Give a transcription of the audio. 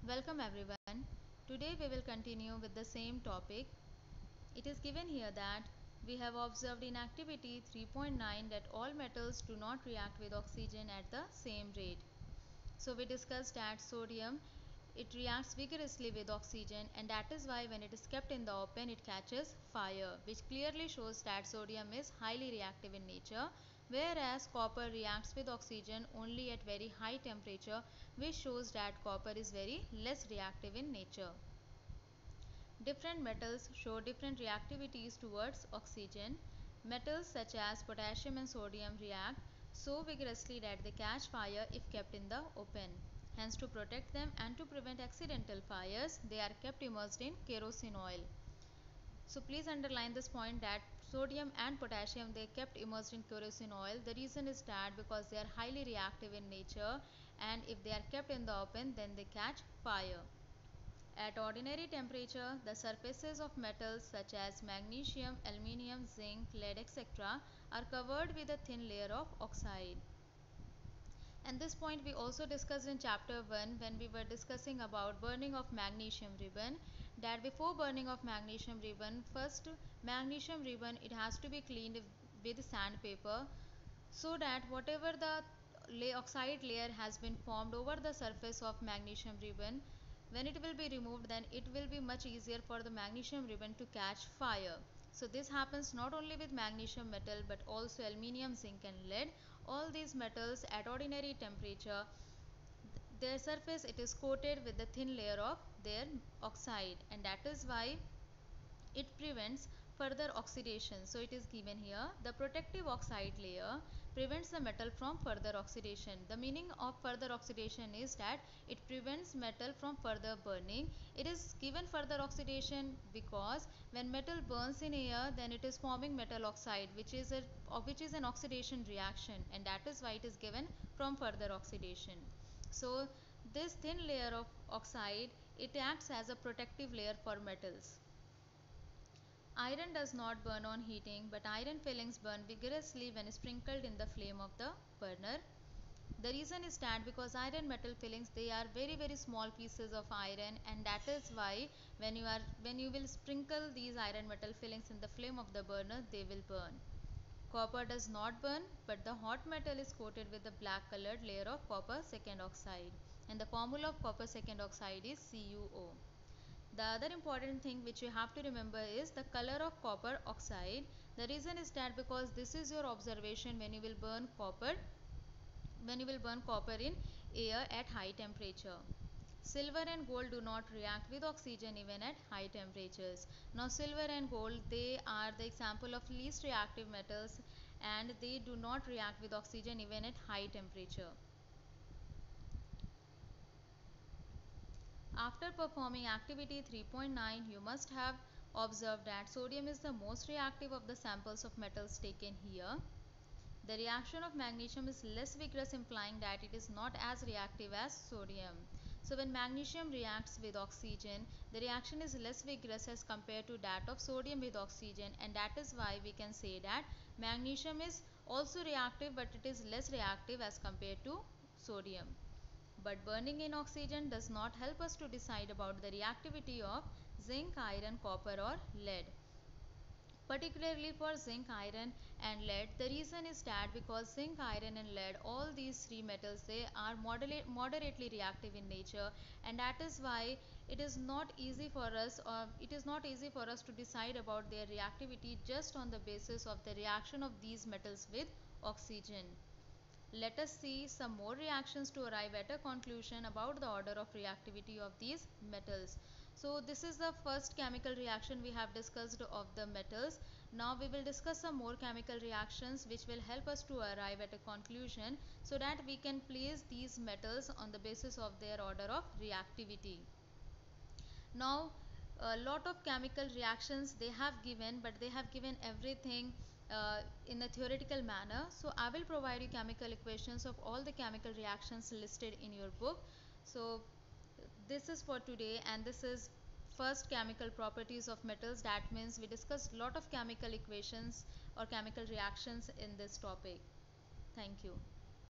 Welcome everyone. Today we will continue with the same topic. It is given here that we have observed in activity 3.9 that all metals do not react with oxygen at the same rate. So we discussed that sodium, it reacts vigorously with oxygen, and that is why when it is kept in the open it catches fire, which clearly shows that sodium is highly reactive in nature, whereas copper reacts with oxygen only at very high temperature, which shows that copper is very less reactive in nature. Different metals show different reactivities towards oxygen. Metals such as potassium and sodium react so vigorously that they catch fire if kept in the open. Hence, to protect them and to prevent accidental fires, they are kept immersed in kerosene oil. So please underline this point that sodium and potassium, they kept immersed in kerosene oil. The reason is that because they are highly reactive in nature, and if they are kept in the open, then they catch fire. At ordinary temperature, the surfaces of metals such as magnesium, aluminium, zinc, lead, etc. are covered with a thin layer of oxide. And this point we also discussed in chapter 1 when we were discussing about burning of magnesium ribbon, that before burning of magnesium ribbon, first magnesium ribbon, it has to be cleaned with sandpaper, so that whatever the oxide layer has been formed over the surface of magnesium ribbon, when it will be removed, then it will be much easier for the magnesium ribbon to catch fire. So this happens not only with magnesium metal but also aluminium, zinc and lead. All these metals at ordinary temperature, their surface, it is coated with the thin layer of their oxide, and that is why it prevents further oxidation. So it is given here, the protective oxide layer prevents the metal from further oxidation. The meaning of further oxidation is that it prevents metal from further burning. It is given further oxidation because when metal burns in air, then it is forming metal oxide, which is an oxidation reaction, and that is why it is given from further oxidation. So this thin layer of oxide, it acts as a protective layer for metals. Iron does not burn on heating, but iron filings burn vigorously when sprinkled in the flame of the burner. The reason is that because iron metal fillings, they are very small pieces of iron, and that is why when you will sprinkle these iron metal fillings in the flame of the burner, they will burn. Copper does not burn, but the hot metal is coated with a black colored layer of copper second oxide, and the formula of copper second oxide is CuO. The other important thing which you have to remember is the color of copper oxide. The reason is that because this is your observation when you will burn copper in air at high temperature. Silver and gold do not react with oxygen even at high temperatures. Now silver and gold, they are the example of least reactive metals, and they do not react with oxygen even at high temperature. After performing activity 3.9, you must have observed that sodium is the most reactive of the samples of metals taken here. The reaction of magnesium is less vigorous, implying that it is not as reactive as sodium. So when magnesium reacts with oxygen, the reaction is less vigorous as compared to that of sodium with oxygen, and that is why we can say that magnesium is also reactive, but it is less reactive as compared to sodium. But burning in oxygen does not help us to decide about the reactivity of zinc, iron, copper or lead. Particularly for zinc, iron and lead, the reason is that because zinc, iron and lead, all these three metals, they are moderately reactive in nature, and that is why it is not easy for us to decide about their reactivity just on the basis of the reaction of these metals with oxygen. Let us see some more reactions to arrive at a conclusion about the order of reactivity of these metals. So this is the first chemical reaction we have discussed of the metals. Now we will discuss some more chemical reactions which will help us to arrive at a conclusion, so that we can place these metals on the basis of their order of reactivity. Now a lot of chemical reactions they have given, but they have given everything in a theoretical manner. So I will provide you chemical equations of all the chemical reactions listed in your book. So this is for today, and this is first chemical properties of metals. That means we discussed a lot of chemical equations or chemical reactions in this topic. Thank you.